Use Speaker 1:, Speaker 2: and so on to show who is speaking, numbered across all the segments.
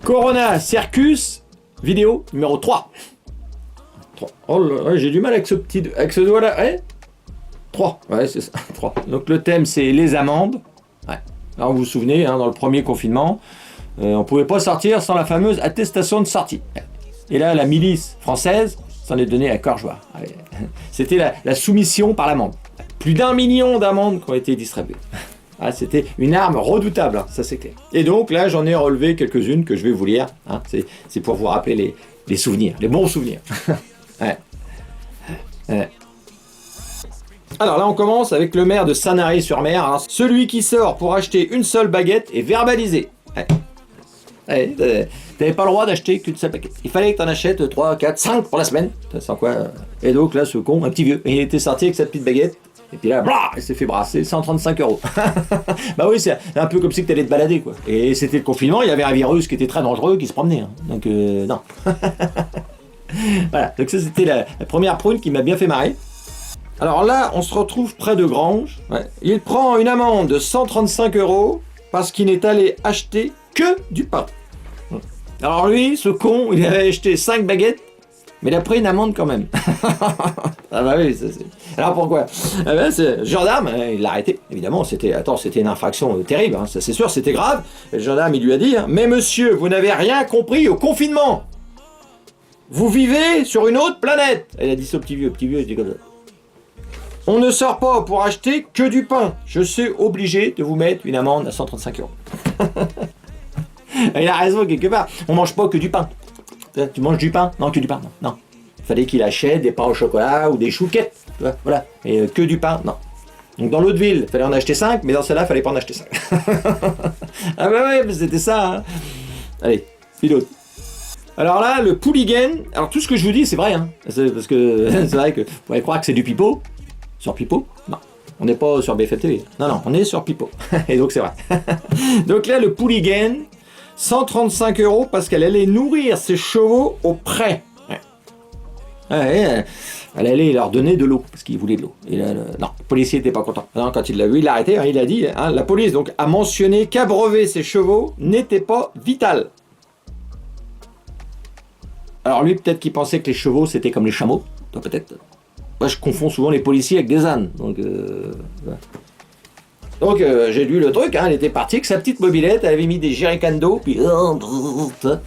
Speaker 1: Corona Circus, vidéo numéro 3. Oh là, ouais, j'ai du mal avec ce doigt-là. Ouais. 3, ouais, c'est ça, 3. Donc le thème, c'est les amendes. Ouais. Alors vous vous souvenez, hein, dans le premier confinement, on ne pouvait pas sortir sans la fameuse attestation de sortie. Et là, la milice française s'en est donnée à cœur joie. C'était la soumission par l'amende. Plus d'1 million d'amendes qui ont été distribuées. Ah, c'était une arme redoutable, hein, ça c'est clair. Et donc là, j'en ai relevé quelques-unes que je vais vous lire. Hein, c'est pour vous rappeler les souvenirs, les bons souvenirs. Ouais. Ouais. Alors là, on commence avec le maire de Sanary-sur-Mer. Alors, celui qui sort pour acheter une seule baguette est verbalisé. Ouais. Ouais, t'avais pas le droit d'acheter qu'une seule baguette. Il fallait que t'en achètes 3, 4, 5 pour la semaine. Sans quoi. Et donc là, ce con, un petit vieux, il était sorti avec sa petite baguette. Et puis là, blah, il s'est fait brasser 135 €. Bah oui, c'est un peu comme si tu allais te balader, quoi. Et c'était le confinement, il y avait un virus qui était très dangereux qui se promenait. Hein. Donc, non. Voilà, donc ça c'était la première prune qui m'a bien fait marrer. Alors là, on se retrouve près de Granges. Ouais. Il prend une amende de 135 € parce qu'il n'est allé acheter que du pain. Alors lui, ce con, il avait acheté 5 baguettes, mais il a pris une amende quand même. Ah bah oui, ça c'est... Alors pourquoi? Ah ben, c'est... Le gendarme, il l'a arrêté, évidemment, c'était une infraction terrible, hein, ça c'est sûr, c'était grave. Et le gendarme, il lui a dit, hein, mais monsieur, vous n'avez rien compris au confinement. Vous vivez sur une autre planète. Il a dit ça au petit vieux, je dis comme ça. On ne sort pas pour acheter que du pain. Je suis obligé de vous mettre une amende à 135 €. Il a raison quelque part. On mange pas que du pain. Tu manges du pain? Non, que du pain. Non. Il fallait qu'il achète des pains au chocolat ou des chouquettes. Voilà. Et que du pain, non. Donc dans l'autre ville, il fallait en acheter 5, mais dans celle-là, il fallait pas en acheter 5. Ah bah ouais, c'était ça. Hein. Allez, pilote. Alors là, le Pouliguen, alors tout ce que je vous dis, c'est vrai. Hein. Parce que c'est vrai que vous pourriez croire que c'est du pipeau. Sur Pipo? Non. On n'est pas sur BFM TV. Non, on est sur Pipo. Et donc c'est vrai. Donc là, le Pouliguen, 135 € parce qu'elle allait nourrir ses chevaux au pré. Ouais. Ouais, elle allait leur donner de l'eau, parce qu'il voulait de l'eau. Et là, non, le policier n'était pas content. Non, quand il l'a vu, il l'a arrêté, hein, il a dit, hein, la police donc, a mentionné qu'abreuver ses chevaux n'était pas vital. Alors lui, peut-être qu'il pensait que les chevaux, c'était comme les chameaux. Toi, peut-être. Moi, je confonds souvent les policiers avec des ânes. Donc, j'ai lu le truc, hein, elle était partie avec sa petite mobilette, elle avait mis des jerrycans d'eau, puis...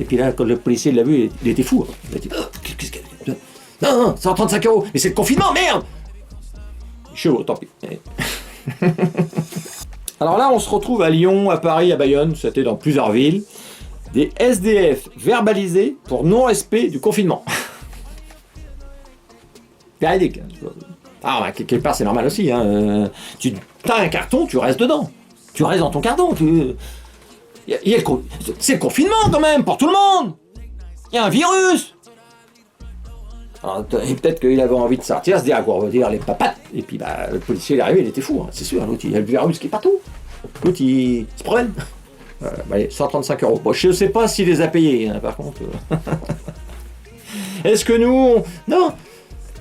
Speaker 1: Et puis là, quand le policier l'a vu, il était fou. Hein. Il a dit, qu'est-ce qu'elle fait? Non, 135 €, mais c'est le confinement, merde! Chaud, tant pis. Alors là, on se retrouve à Lyon, à Paris, à Bayonne, c'était dans plusieurs villes, des SDF verbalisés pour non-respect du confinement. Véridique. Ah, bah, quelque part, c'est normal aussi. Hein. Tu as un carton, tu restes dedans. Tu restes dans ton carton. C'est le confinement, quand même, pour tout le monde. Il y a un virus. Alors, et peut-être qu'il avait envie de sortir, se dire à quoi on va dire les papates. Et puis, bah, le policier, il est arrivé, il était fou. Hein, c'est sûr, l'autre, il y a le virus qui est partout. L'autre, il se promène. Allez, 135 €. Bon, je ne sais pas s'il les a payés, hein, par contre. Est-ce que nous... Non.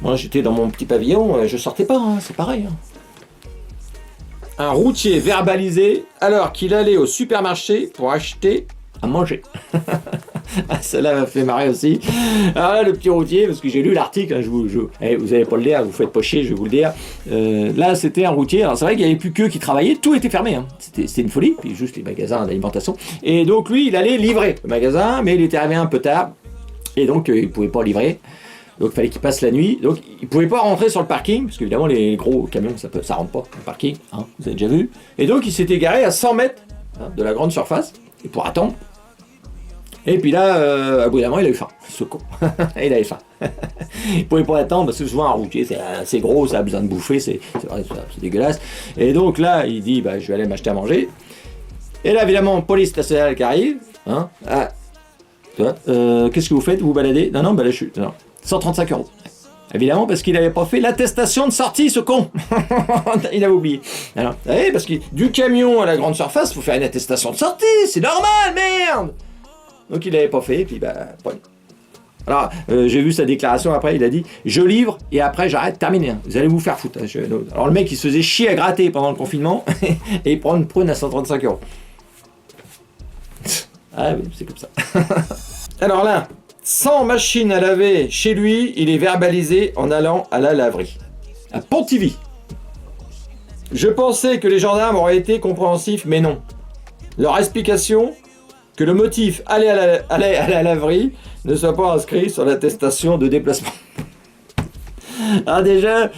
Speaker 1: Moi, j'étais dans mon petit pavillon, je sortais pas, hein, c'est pareil. Hein. Un routier verbalisé alors qu'il allait au supermarché pour acheter à manger. Celle-là m'a fait marrer aussi. Alors là, le petit routier, parce que j'ai lu l'article, hein, vous n'allez pas le lire, vous faites pas chier, je vais vous le dire. Là, c'était un routier. Alors, c'est vrai qu'il n'y avait plus qu'eux qui travaillaient, tout était fermé. Hein. C'était une folie, puis juste les magasins d'alimentation. Et donc, lui, il allait livrer le magasin, mais il était arrivé un peu tard, et donc, il ne pouvait pas livrer. Donc il fallait qu'il passe la nuit, donc il ne pouvait pas rentrer sur le parking, parce qu'évidemment les gros camions, ça rentre pas dans le parking, hein, vous avez déjà vu. Et donc il s'était garé à 100 mètres hein, de la grande surface, et pour attendre. Et puis là, à bout d'un moment, il a eu faim, ce con. Il avait faim. Il ne pouvait pas attendre, parce que souvent un routier, c'est gros, ça a besoin de bouffer, c'est dégueulasse. Et donc là, il dit, bah, je vais aller m'acheter à manger. Et là, évidemment, police nationale qui arrive. Hein, qu'est-ce que vous faites? Vous vous baladez? Non, bah là, je suis... Non. 135 €. Évidemment, parce qu'il n'avait pas fait l'attestation de sortie, ce con. Il avait oublié. Alors, parce que du camion à la grande surface, il faut faire une attestation de sortie. C'est normal, merde. Donc, il n'avait pas fait, et puis, bah, prenez. Alors, j'ai vu sa déclaration après, il a dit « Je livre, et après, j'arrête, terminé. Vous allez vous faire foutre. » Alors, le mec, il se faisait chier à gratter pendant le confinement, et il prend une prune à 135 €. Ah oui, c'est comme ça. Alors là, sans machine à laver chez lui, il est verbalisé en allant à la laverie. À Pontivy. Je pensais que les gendarmes auraient été compréhensifs, mais non. Leur explication, que le motif aller à la laverie ne soit pas inscrit sur l'attestation de déplacement. Ah déjà,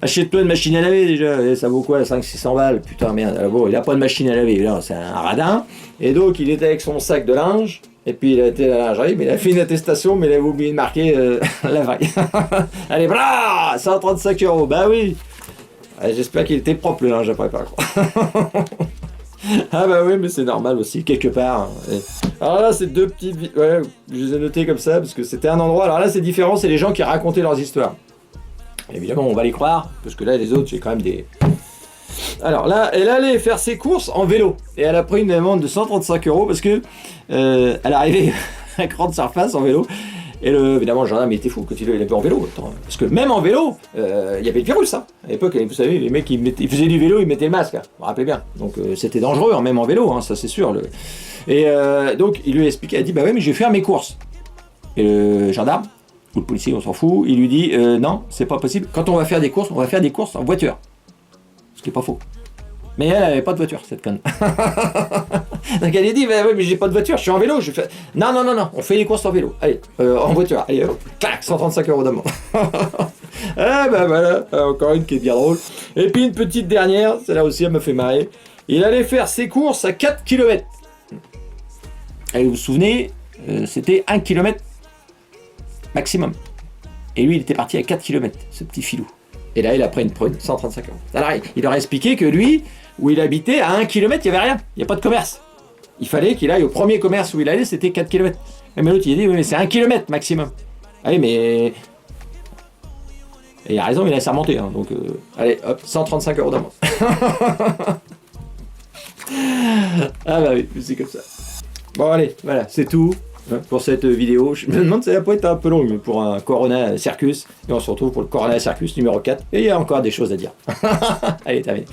Speaker 1: achète-toi une machine à laver déjà, et ça vaut quoi, 500-600 balles, putain merde, alors bon, il a pas de machine à laver, là c'est un radin, et donc il était avec son sac de linge, et puis il a été à la lingerie, mais il a fait une attestation, mais il avait oublié de marquer laverie. Allez, blah, 135 €, bah oui, j'espère qu'il était propre le linge après par contre. Ah bah oui, mais c'est normal aussi, quelque part. Alors là, c'est deux petits... Ouais, je les ai notés comme ça, parce que c'était un endroit... Alors là, c'est différent, c'est les gens qui racontaient leurs histoires. Évidemment, on va les croire, parce que là, les autres, j'ai quand même des... Alors là, elle allait faire ses courses en vélo. Et elle a pris une amende de 135 € parce que elle arrivait à grande surface en vélo. Et évidemment, le gendarme était fou quand il avait en vélo. Attends, parce que même en vélo, il y avait le virus. Hein. À l'époque, vous savez, les mecs, ils faisaient du vélo, ils mettaient le masque. Hein. Vous vous rappelez bien. Donc c'était dangereux, hein, même en vélo, hein, ça c'est sûr. Et donc, il lui a expliqué, il a dit, bah ouais, mais je vais faire mes courses. Et le gendarme, ou le policier, on s'en fout, il lui dit, non, c'est pas possible. Quand on va faire des courses en voiture. Ce qui est pas faux. Mais elle avait pas de voiture, cette conne. Donc elle a dit, bah, ouais, mais j'ai pas de voiture, je suis en vélo. Je fais... Non, on fait les courses en vélo. Allez, en voiture. Allez, clac, 135 € d'amende. Ah bah voilà, encore une qui est bien drôle. Et puis une petite dernière, celle-là aussi, elle me fait marrer. Il allait faire ses courses à 4 km. Et vous vous souvenez, c'était 1 km maximum. Et lui, il était parti à 4 km, ce petit filou. Et là, il a pris une prune, 135 €. Alors, il leur a expliqué que lui, où il habitait, à 1 km, il n'y avait rien. Il n'y a pas de commerce. Il fallait qu'il aille au premier commerce où il allait, c'était 4 km. Mais l'autre, il a dit, oui, mais c'est 1 km maximum. Allez, mais... Et il a raison, il a laissé remonter. Hein, donc, allez, hop, 135 € d'amende. Ah bah oui, c'est comme ça. Bon, allez, voilà, c'est tout pour cette vidéo. Je me demande si elle peut être un peu longue, mais pour un Corona Circus. Et on se retrouve pour le Corona Circus numéro 4. Et il y a encore des choses à dire. Allez, terminé.